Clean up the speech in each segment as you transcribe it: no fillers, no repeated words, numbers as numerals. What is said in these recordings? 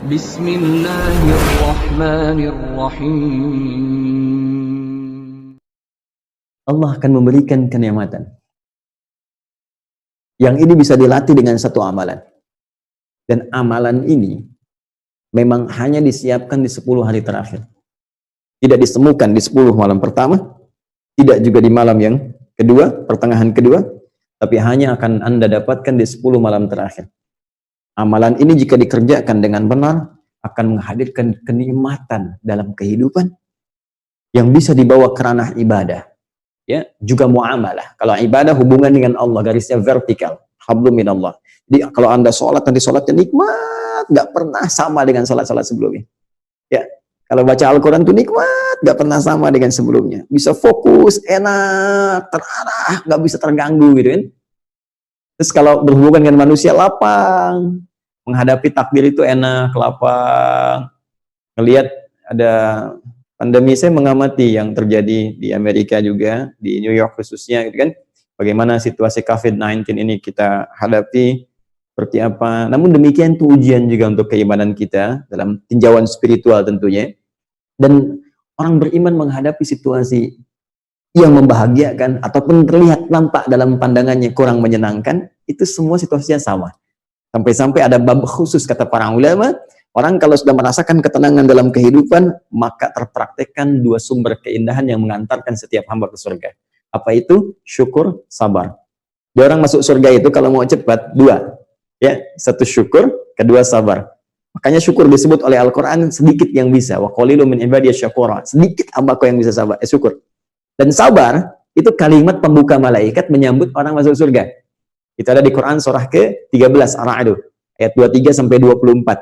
Bismillahirrahmanirrahim. Allah akan memberikan kenikmatan. Yang ini bisa dilatih dengan satu amalan. Dan amalan ini memang hanya disiapkan di 10 hari terakhir. Tidak ditemukan di 10 malam pertama, tidak juga di malam yang kedua, pertengahan kedua, tapi hanya akan Anda dapatkan di 10 malam terakhir. Amalan ini jika dikerjakan dengan benar, akan menghadirkan kenikmatan dalam kehidupan yang bisa dibawa ke ranah ibadah. Ya, juga muamalah. Kalau ibadah hubungan dengan Allah, garisnya vertikal, hablum minallah. Jadi kalau Anda sholat, nanti sholatnya nikmat, nggak pernah sama dengan sholat-sholat sebelumnya. Ya, kalau baca Al-Quran itu nikmat, nggak pernah sama dengan sebelumnya. Bisa fokus, enak, terarah, nggak bisa terganggu gitu kan. Terus kalau berhubungan dengan manusia, lapang. Menghadapi takdir itu enak, lapang. Ngelihat ada pandemi, saya mengamati yang terjadi di Amerika juga, di New York khususnya gitu kan. Bagaimana situasi COVID-19 ini kita hadapi, seperti apa. Namun demikian itu ujian juga untuk keimanan kita dalam tinjauan spiritual tentunya. Dan orang beriman menghadapi situasi yang membahagiakan ataupun terlihat nampak dalam pandangannya kurang menyenangkan, itu semua situasinya sama. Sampai-sampai ada bab khusus kata para ulama, orang kalau sudah merasakan ketenangan dalam kehidupan, maka terpraktekkan 2 sumber keindahan yang mengantarkan setiap hamba ke surga. Apa itu? Syukur, sabar. Dia orang masuk surga itu kalau mau cepat 2. Ya, 1 syukur, 2 sabar. Makanya syukur disebut oleh Al-Quran sedikit yang bisa. Wa qalilun min ibadiyasy syakura. Sedikit hambaku yang bisa sabar, syukur. Dan sabar itu kalimat pembuka malaikat menyambut orang masuk surga. Itu ada di Quran surah ke-13 Ar-Ra'd ayat 23 sampai 24.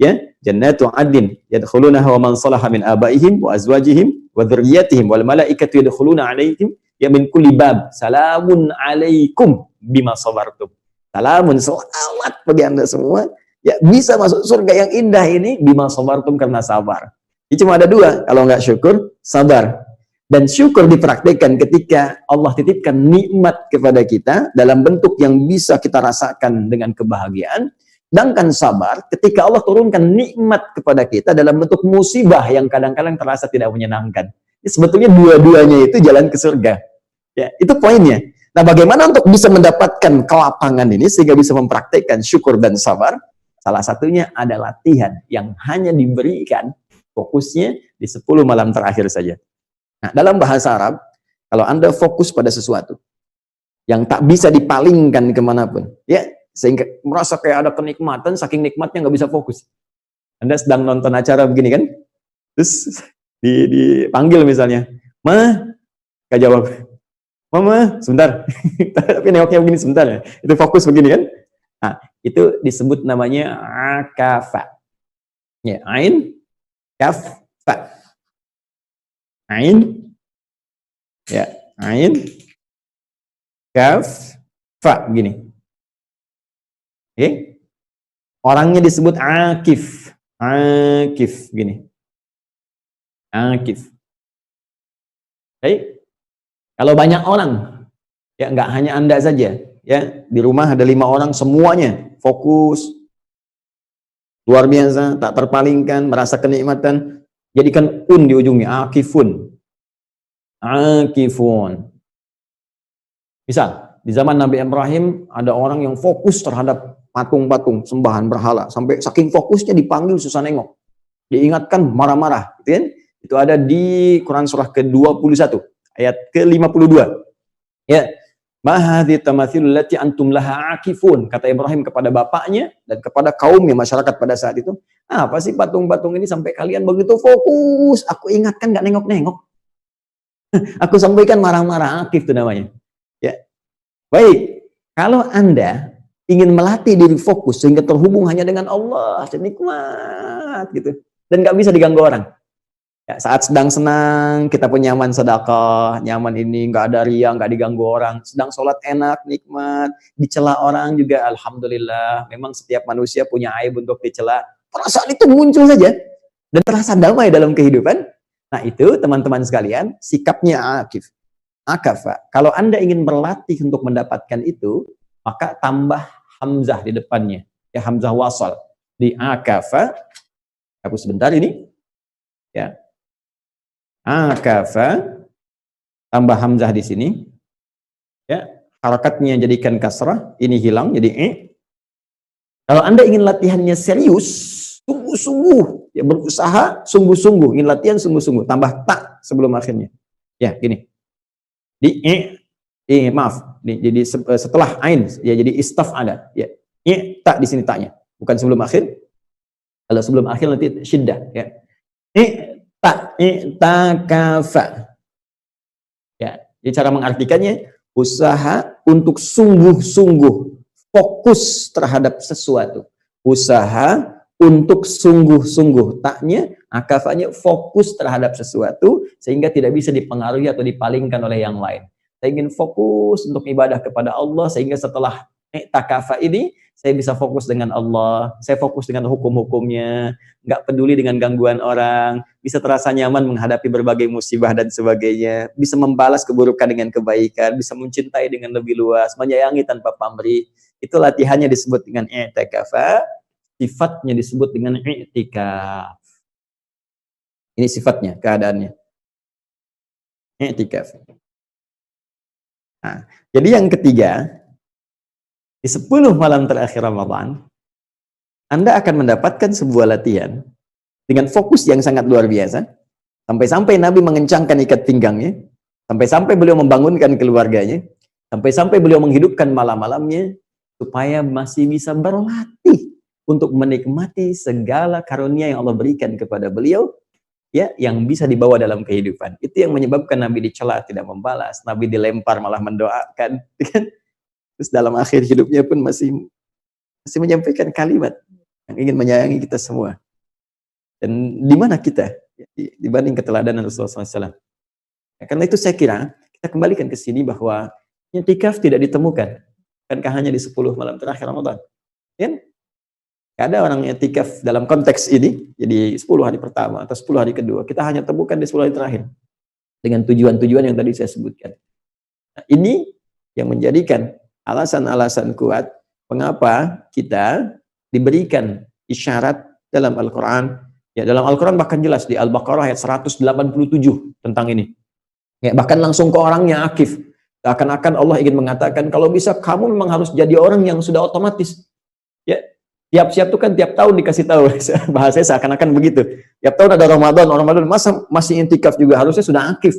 Ya, jannatu 'adnin yadkhulunaha wa man salaha min abaihim wa azwajihim wa dzurriyyatihim wal malaikatu yadkhuluna 'alaihim ya min kulli bab. Salamun 'alaikum bima sabartum. Salamun, selamat bagi Anda semua. Ya, bisa masuk surga yang indah ini bima sabartum, karena sabar. Ini cuma ada 2, kalau nggak syukur, sabar. Dan syukur dipraktikkan ketika Allah titipkan nikmat kepada kita dalam bentuk yang bisa kita rasakan dengan kebahagiaan. Sedangkan sabar ketika Allah turunkan nikmat kepada kita dalam bentuk musibah yang kadang-kadang terasa tidak menyenangkan. Ini sebetulnya dua-duanya itu jalan ke surga. Ya, itu poinnya. Nah, bagaimana untuk bisa mendapatkan kelapangan ini sehingga bisa mempraktikkan syukur dan sabar? Salah satunya ada latihan yang hanya diberikan fokusnya di 10 malam terakhir saja. Nah, dalam bahasa Arab, kalau Anda fokus pada sesuatu yang tak bisa dipalingkan kemanapun, ya, sehingga merasa kayak ada kenikmatan, saking nikmatnya nggak bisa fokus. Anda sedang nonton acara begini kan, terus dipanggil misalnya, "Ma," nggak jawab. "Mama, sebentar." Tapi nengoknya begini sebentar ya. Itu fokus begini kan. Nah, itu disebut namanya akafa. Ya, ain, kaf, fa. Ain, ya, ain, kaf, fa, begini. Oke? Orangnya disebut akif, akif, begini. Akif. Oke? Kalau banyak orang, ya nggak hanya Anda saja, ya, di rumah ada 5 orang semuanya fokus, luar biasa, tak terpalingkan, merasa kenikmatan. Jadikan di ujungnya, akifun. Akifun. Misal, di zaman Nabi Ibrahim, ada orang yang fokus terhadap patung-patung, sembahan berhala. Sampai saking fokusnya dipanggil susah nengok. Diingatkan marah-marah. Gitu kan? Itu ada di Quran surah ke-21, ayat ke-52. Ya. Mahadhi tamathilul lati antum laha akifun, kata Ibrahim kepada bapaknya dan kepada kaumnya, masyarakat pada saat itu. Apa sih patung-patung ini sampai kalian begitu fokus? Aku ingatkan nggak nengok-nengok. Aku sampaikan marah-marah, akif itu namanya. Ya. Baik, kalau Anda ingin melatih diri fokus sehingga terhubung hanya dengan Allah, nikmat gitu, dan nggak bisa diganggu orang. Ya, saat sedang senang, kita pun nyaman sedekah, nyaman ini, nggak ada riya, nggak diganggu orang. Sedang sholat enak, nikmat, dicela orang juga, alhamdulillah. Memang setiap manusia punya aib untuk dicela. Perasaan itu muncul saja dan terasa damai dalam kehidupan. Nah, itu teman-teman sekalian, sikapnya akif. Akafa. Kalau Anda ingin berlatih untuk mendapatkan itu, maka tambah hamzah di depannya. Ya, hamzah wasal. Di akafa, Hapus sebentar ini. Ya. Akafa tambah hamzah di sini. Ya. Harakatnya jadikan kasrah, ini hilang jadi Kalau Anda ingin latihannya serius, sungguh-sungguh, ya berusaha sungguh-sungguh, ingin latihan sungguh-sungguh, tambah tak sebelum akhirnya. Ya, gini. Di maaf, jadi setelah ain, ya jadi istaf ada. Ya, tak di sini taknya, bukan sebelum akhir. Kalau sebelum akhir nanti syiddah. Ya, takafa. Ya, jadi cara mengartikannya usaha untuk sungguh-sungguh fokus terhadap sesuatu. Usaha untuk sungguh-sungguh. Taknya, akafanya fokus terhadap sesuatu sehingga tidak bisa dipengaruhi atau dipalingkan oleh yang lain. Saya ingin fokus untuk ibadah kepada Allah sehingga setelah takafa ini saya bisa fokus dengan Allah, saya fokus dengan hukum-hukumnya, nggak peduli dengan gangguan orang, bisa terasa nyaman menghadapi berbagai musibah dan sebagainya, bisa membalas keburukan dengan kebaikan, bisa mencintai dengan lebih luas, menyayangi tanpa pamrih. Itu latihannya disebut dengan i'tikafa, sifatnya disebut dengan i'tikaf. Ini sifatnya, keadaannya. I'tikaf. Nah, jadi yang ketiga, di 10 malam terakhir Ramadan, Anda akan mendapatkan sebuah latihan dengan fokus yang sangat luar biasa. Sampai-sampai Nabi mengencangkan ikat pinggangnya, sampai-sampai beliau membangunkan keluarganya, sampai-sampai beliau menghidupkan malam-malamnya, supaya masih bisa berlatih untuk menikmati segala karunia yang Allah berikan kepada beliau, ya, yang bisa dibawa dalam kehidupan. Itu yang menyebabkan Nabi dicela, tidak membalas, Nabi dilempar malah mendoakan, terus dalam akhir hidupnya pun masih menyampaikan kalimat yang ingin menyayangi kita semua. Dan di mana kita dibanding keteladanan Rasulullah SAW? Ya, karena itu saya kira kita kembalikan ke sini bahwa i'tikaf tidak ditemukan. Bukankah hanya di 10 malam terakhir Ramadan? Ya? Ada orang i'tikaf dalam konteks ini, jadi 10 hari pertama atau 10 hari kedua, kita hanya temukan di 10 hari terakhir. Dengan tujuan-tujuan yang tadi saya sebutkan. Nah, ini yang menjadikan alasan-alasan kuat mengapa kita diberikan isyarat dalam Al-Quran. Ya, dalam Al-Quran bahkan jelas di Al-Baqarah ayat 187 tentang ini. Ya, bahkan langsung ke orangnya akif. Seakan-akan Allah ingin mengatakan, kalau bisa kamu memang harus jadi orang yang sudah otomatis. Ya, tiap-tiap itu kan tiap tahun dikasih tahu. Bahasanya seakan-akan begitu. Tiap tahun ada Ramadan, masa masih intikaf juga, harusnya sudah akif.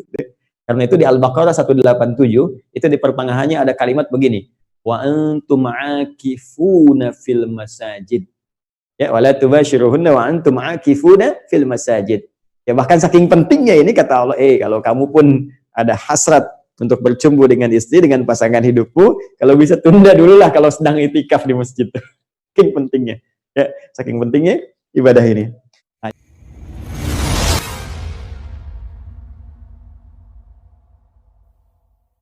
Karena itu di Al-Baqarah 187, itu di pertengahannya ada kalimat begini. Wa antum aakifuna fil masajid. Ya, wala tubashiruhunna wa antum aakifuna fil masajid. Ya, bahkan saking pentingnya ini kata Allah, kalau kamu pun ada hasrat untuk bercumbu dengan istri, dengan pasangan hidupmu, kalau bisa tunda dulu lah kalau sedang itikaf di masjid. Saking pentingnya. Ya, saking pentingnya ibadah ini.